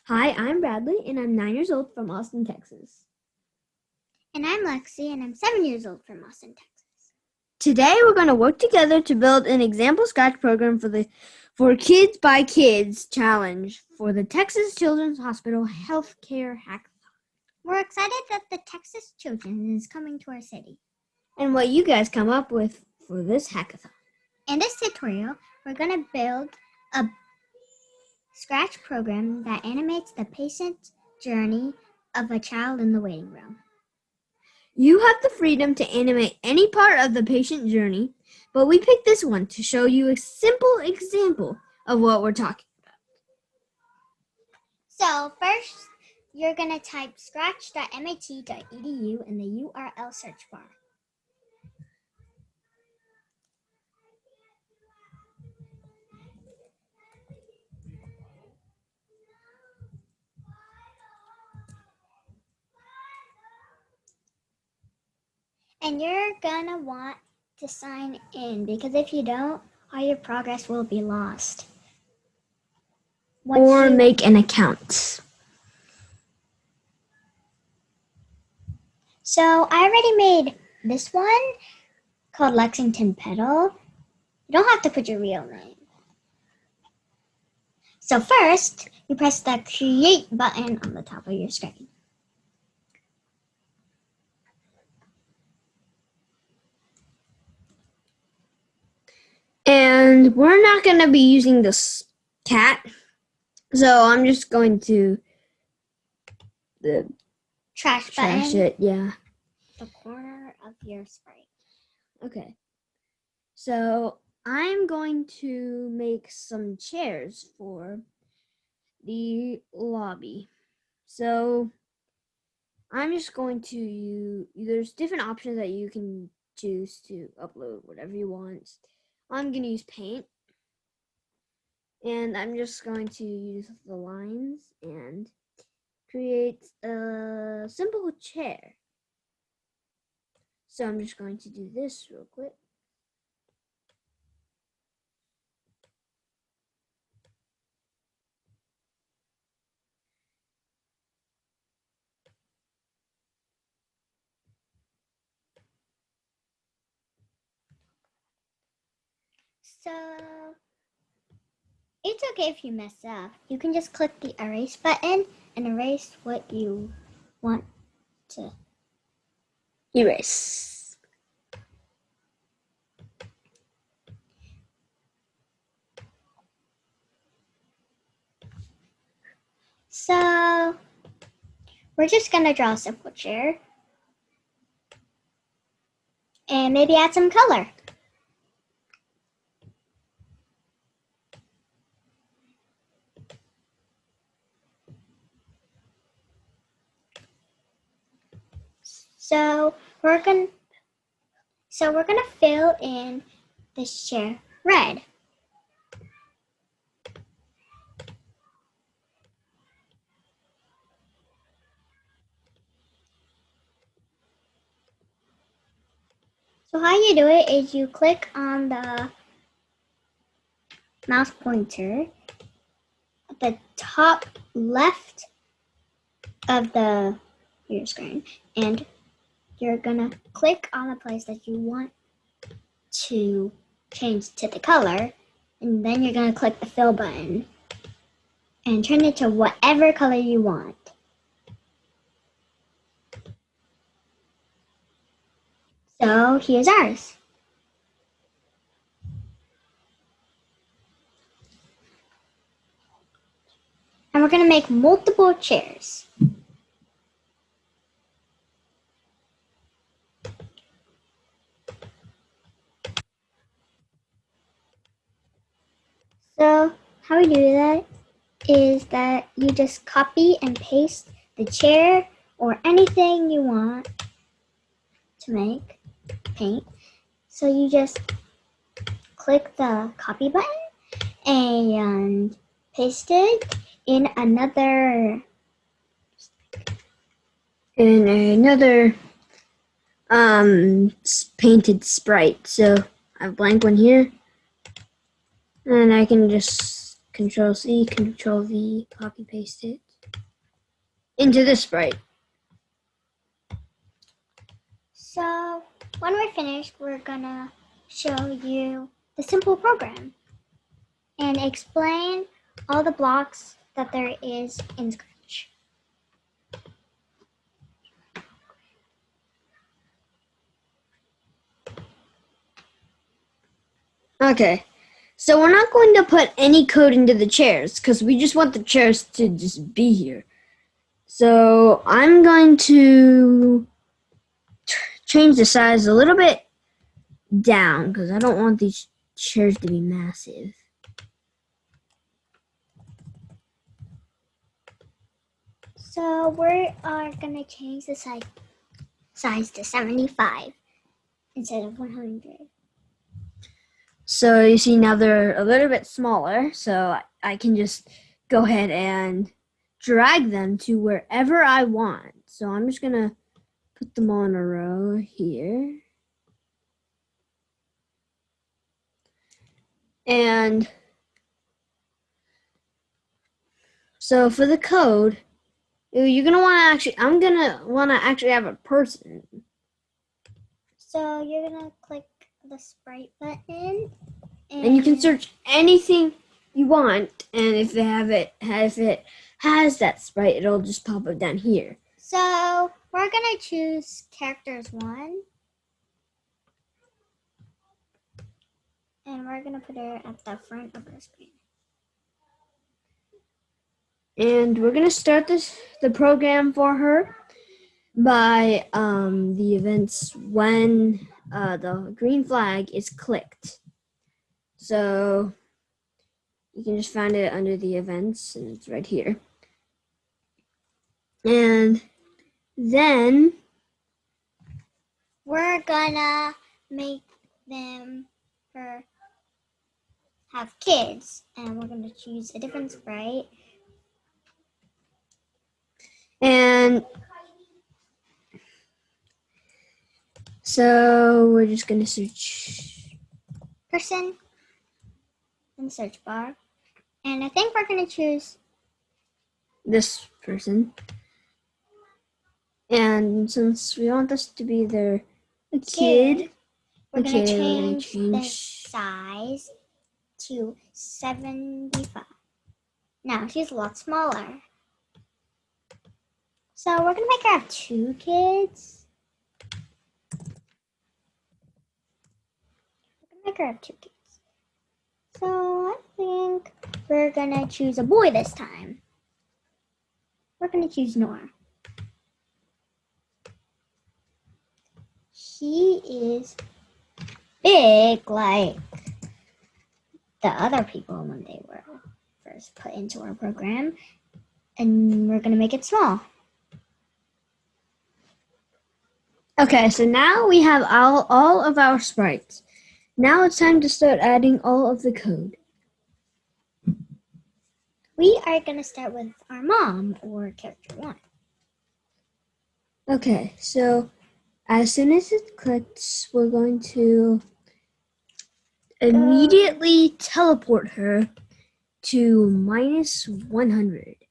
Hi, I'm Bradley, and I'm 9 years old from Austin, Texas. And I'm Lexi, and I'm 7 years old from Austin, Texas. Today, we're going to work together to build an example Scratch program for Kids by Kids challenge for the Texas Children's Hospital Healthcare Hackathon. We're excited that the Texas Children is coming to our city. And what you guys come up with for this hackathon. In this tutorial, we're going to build a Scratch program that animates the patient journey of a child in the waiting room. You have the freedom to animate any part of the patient journey, but we picked this one to show you a simple example of what we're talking about. So first, you're going to type scratch.mat.edu in the URL search bar. And you're going to want to sign in, because if you don't, all your progress will be lost. Or make an account. So I already made this one called Lexington Pedal. You don't have to put your real name. So first, you press the Create button on the top of your screen. And we're not going to be using this cat, so I'm just going to trash it, yeah. The corner of your sprite. Okay. So I'm going to make some chairs for the lobby. So I'm just going to there's different options that you can choose to upload whatever you want. I'm going to use paint. And I'm just going to use the lines and create a simple chair. So I'm just going to do this real quick. So it's okay if you mess up. You can just click the erase button and erase what you want to Erase. So we're just going to draw a simple chair and maybe add some color. So we're gonna fill in this chair red. So how you do it is you click on the mouse pointer at the top left of your screen, and you're gonna click on the place that you want to change to the color, and then you're gonna click the fill button and turn it to whatever color you want. So here's ours. And we're gonna make multiple chairs. So how we do that is that you just copy and paste the chair or anything you want to make paint. So you just click the copy button and paste it in another painted sprite. So I have a blank one here, and I can just Control C, Control V, copy paste it. into this sprite. So when we're finished, we're gonna show you the simple program and explain all the blocks that there is in Scratch. Okay, so we're not going to put any code into the chairs because we just want the chairs to just be here. So I'm going to change the size a little bit down because I don't want these chairs to be massive. So we are gonna change the size to 75 instead of 100. So you see now they're a little bit smaller, so I can just go ahead and drag them to wherever I want. So I'm just gonna put them all in a row here. And so for the code, you're gonna want to I'm gonna want to actually have a person. So you're gonna click the sprite button, and you can search anything you want. And if it has that sprite, it'll just pop up down here. So we're gonna choose characters 1, and we're gonna put her at the front of our screen. And we're gonna start the program for her by the events when the green flag is clicked. So you can just find it under the events, and it's right here. And then we're gonna make them have kids, and we're gonna choose a different sprite. And so we're just gonna search person in the search bar, and I think we're gonna choose this person. And since we want this to be a kid, we're gonna change the size to 75. Now she's a lot smaller. So we're gonna make her have 2 kids. So I think we're gonna choose a boy this time. We're gonna choose Nora. He is big like the other people when they were first put into our program, and we're gonna make it small. Okay, so now we have all of our sprites. Now it's time to start adding all of the code. We are gonna start with our mom, or character 1. Okay, so as soon as it clicks, we're going to immediately teleport her to -100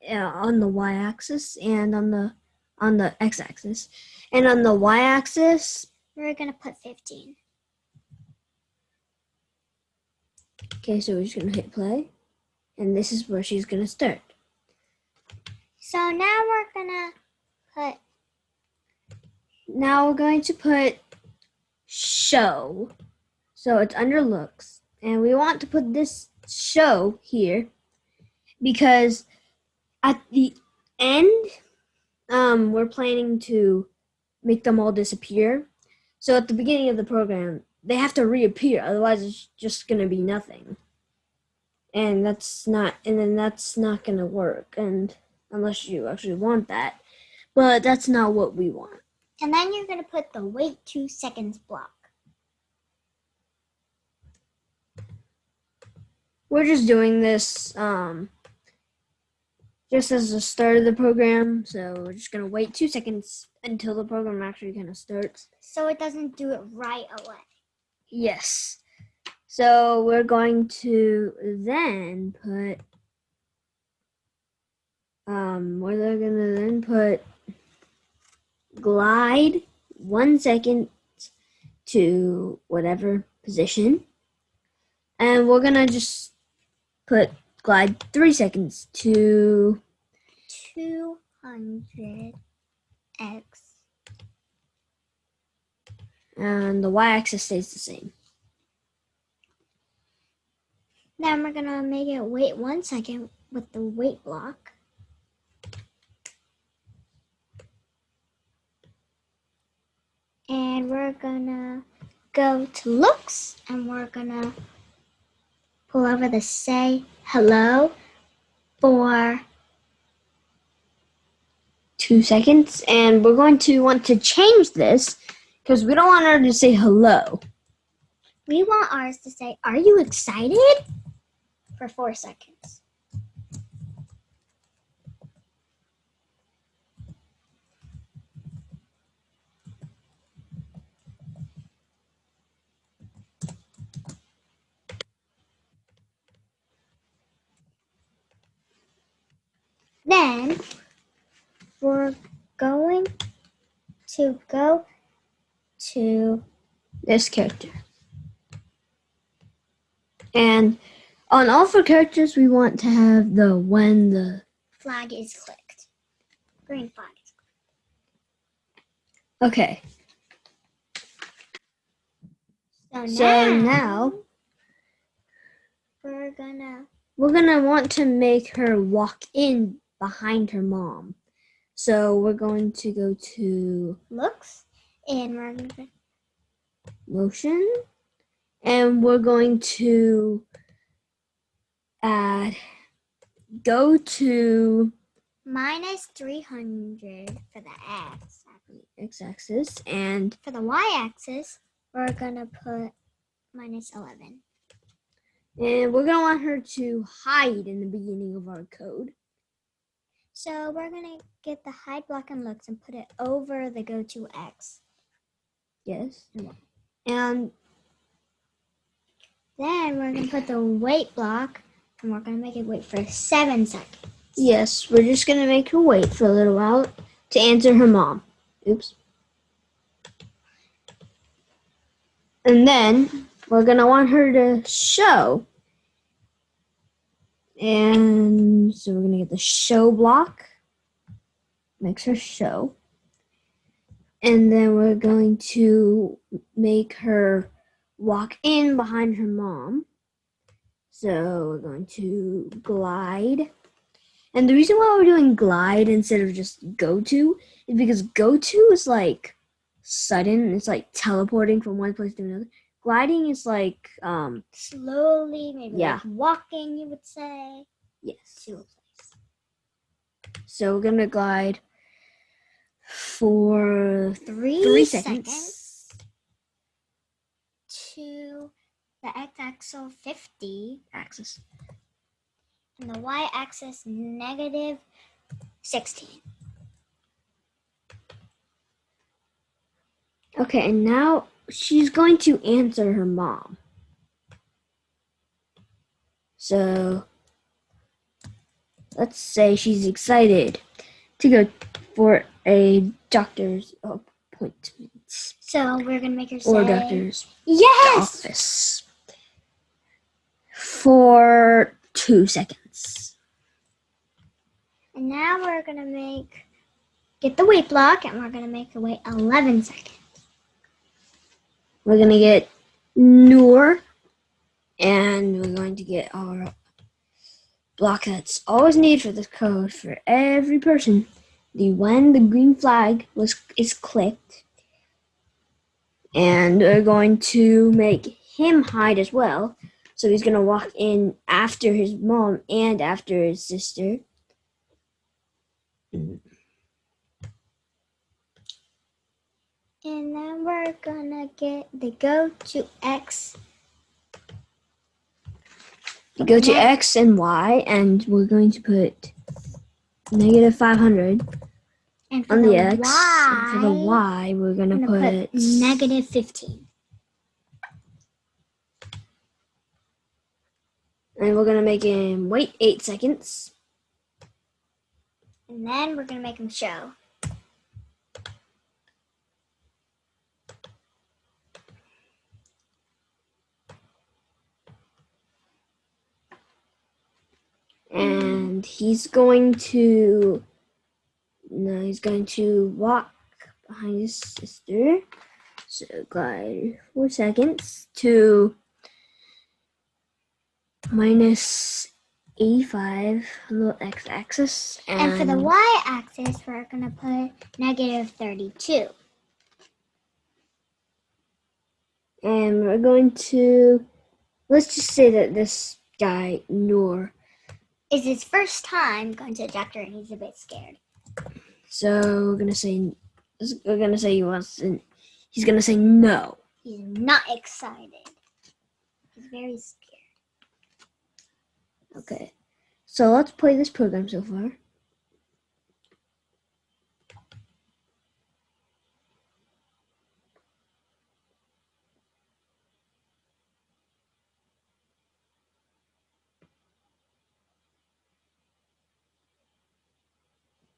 on the y-axis and on the x-axis. And on the y-axis, we're gonna put 15. Okay, so we're just gonna hit play, and this is where she's gonna start. So now we're going to put show. So it's under looks, and we want to put this show here because at the end, we're planning to make them all disappear. So at the beginning of the program, they have to reappear, otherwise it's just gonna be nothing. And that's not gonna work, and unless you actually want that. But that's not what we want. And then you're gonna put the wait 2 seconds block. We're just doing this just as the start of the program, so we're just gonna wait 2 seconds until the program actually kind of starts. So it doesn't do it right away. Yes. So we're going to then put We're gonna then put glide 1 second to whatever position, and we're gonna just put glide 3 seconds to 200x. and the y-axis stays the same. Then we're gonna make it wait 1 second with the wait block. And we're gonna go to looks and we're gonna pull over the say hello for 2 seconds, and we're going to want to change this because we don't want her to say hello. We want ours to say, "Are you excited?" for 4 seconds. Then we're going to go to this character. And on all 4 characters, we want to have the when the flag is clicked. Green flag is clicked. Okay. So now we're gonna want to make her walk in behind her mom. So we're going to go to looks and we're gonna motion, and we're going to add go to -300 for the x-axis, and for the y-axis we're gonna put -11. And we're gonna want her to hide in the beginning of our code. So we're gonna get the hide block and looks and put it over the go to x. Yes. And then we're gonna put the wait block and we're gonna make it wait for 7 seconds. Yes, we're just gonna make her wait for a little while to answer her mom. Oops. And then we're gonna want her to show. And so we're gonna get the show block. Makes her show. And then we're going to make her walk in behind her mom. So we're going to glide. And the reason why we're doing glide instead of just go to is because go to is like sudden. It's like teleporting from one place to another. Gliding is like slowly, maybe yeah, like walking, you would say. Yes. To a place. So we're gonna glide for 3 seconds to the x-axis 50 axis, and the y-axis -16. Okay, and now she's going to answer her mom. So let's say she's excited to go for a doctor's appointment. So we're gonna make her say, or doctor's yes! office for 2 seconds. And now we're gonna get the wait block and we're gonna make her wait 11 seconds. We're gonna get Noor, and we're going to get our block that's always needed for this code for every person. When the green flag is clicked, and we're going to make him hide as well. So he's gonna walk in after his mom and after his sister. And then we're gonna get the go to X. Go to X and Y, and we're going to put -500 on the X. And for the Y, we're gonna put -15. And we're gonna make him wait 8 seconds. And then we're going to make them show. And he's going to walk behind his sister. So glide 4 seconds to minus 85 on the x-axis. And for the y-axis, we're going to put negative 32. And we're going to, let's just say that this guy, Noor, is his first time going to the doctor and he's a bit scared. So we're gonna say he wants to, he's gonna say no. He's not excited. He's very scared. Okay. So let's play this program so far.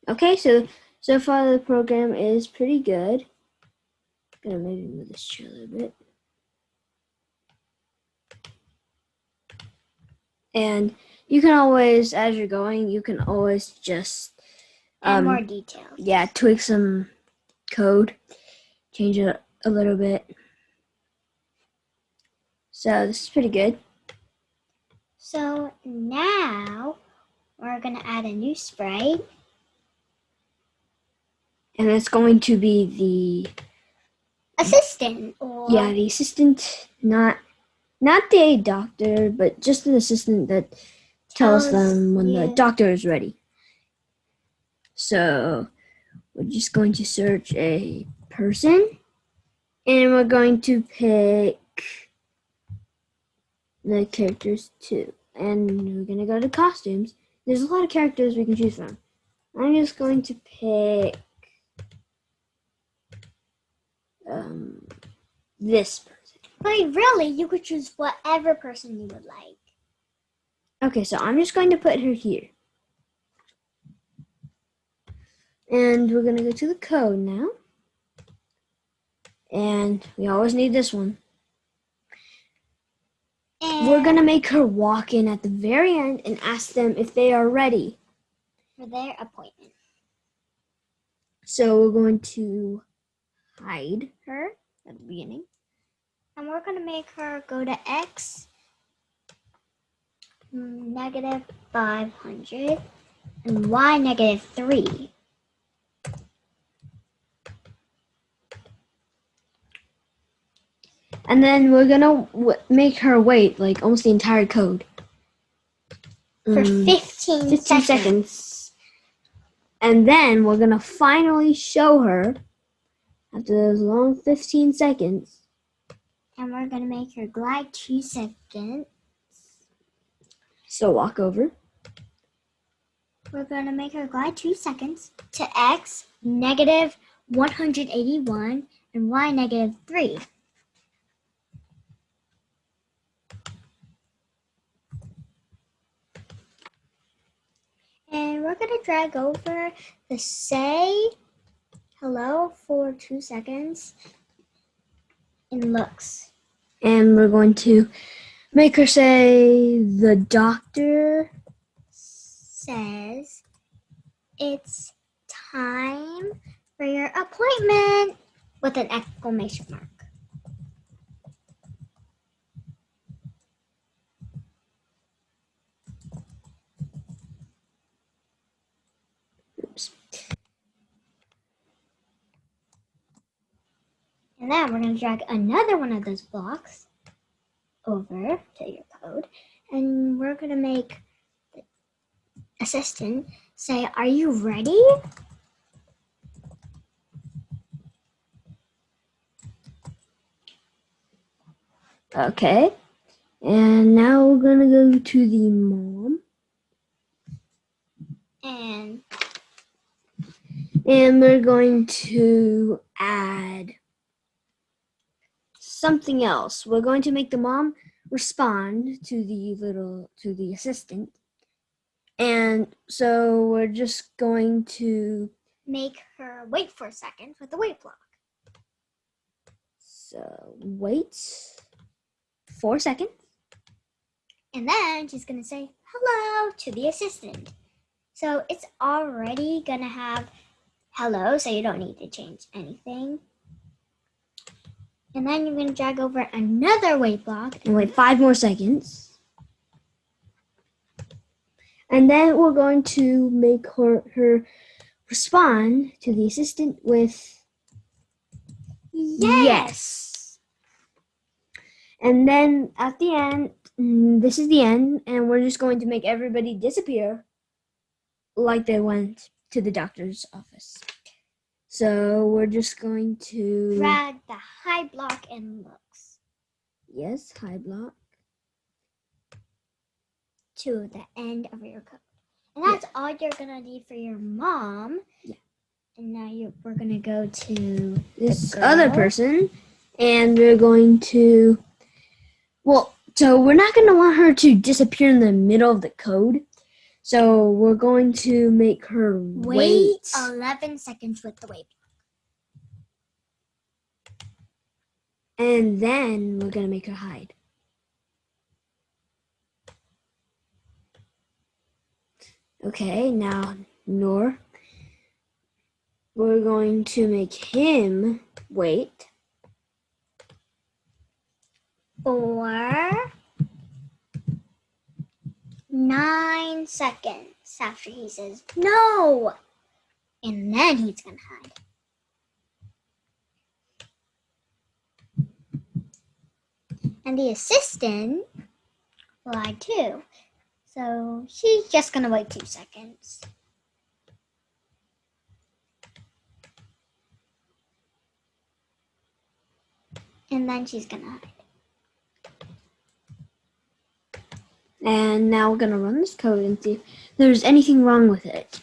Okay, so far the program is pretty good. Gonna maybe move this chair a little bit. And you can always, as you're going, you can always just add more details. Yeah, tweak some code, change it a little bit. So this is pretty good. So now we're gonna add a new sprite. And it's going to be the assistant. Yeah, the assistant, not the doctor, but just an assistant that tells them when the doctor is ready. So we're just going to search a person, and we're going to pick the characters too. And we're going to go to costumes. There's a lot of characters we can choose from. I'm just going to pick this person. Wait, really? You could choose whatever person you would like. Okay, so I'm just going to put her here. And we're going to go to the code now. And we always need this one. And we're going to make her walk in at the very end and ask them if they are ready for their appointment. So we're going to hide her at the beginning. And we're going to make her go to X negative 500 and Y negative 3. And then we're going to make her wait like almost the entire code. For 15 seconds. And then we're going to finally show her after those long 15 seconds. And we're going to make her glide 2 seconds. So walk over. We're going to make her glide 2 seconds to X negative 181 and Y negative 3. And we're going to drag over the say hello for 2 seconds in looks. And we're going to make her say, the doctor says it's time for your appointment with an exclamation mark. Oops. And then we're going to drag another one of those blocks over to your code. And we're going to make the assistant say, are you ready? Okay. And now we're going to go to the mom. And we're going to add something else. We're going to make the mom respond to the assistant. And so we're just going to make her wait for a second with the wait block. So wait 4 seconds. And then she's going to say hello to the assistant. So it's already going to have hello, so you don't need to change anything. And then you're going to drag over another wait block. And wait 5 more seconds. And then we're going to make her respond to the assistant with yes. And then at the end, this is the end, and we're just going to make everybody disappear like they went to the doctor's office. So we're just going to drag the high block and looks. Yes, high block. To the end of your code. And that's all you're going to need for your mom. Yeah. And now we're going to go to this other person, and we're going to, so we're not going to want her to disappear in the middle of the code. So we're going to make her wait 11 seconds with the wait block. And then we're going to make her hide. Okay, now Noor. We're going to make him wait for 9 seconds after he says no. And then he's going to hide. And the assistant will hide too. So she's just going to wait 2 seconds. And then she's going to hide. And now we're going to run this code and see if there's anything wrong with it.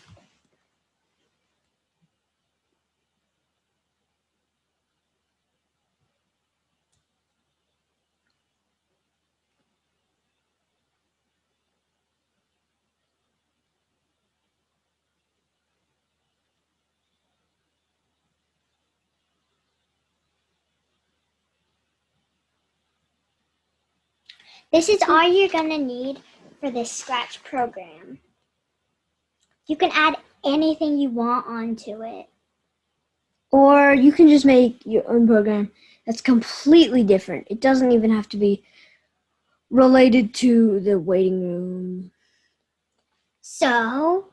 This is all you're going to need for this Scratch program. You can add anything you want onto it. Or you can just make your own program that's completely different. It doesn't even have to be related to the waiting room. So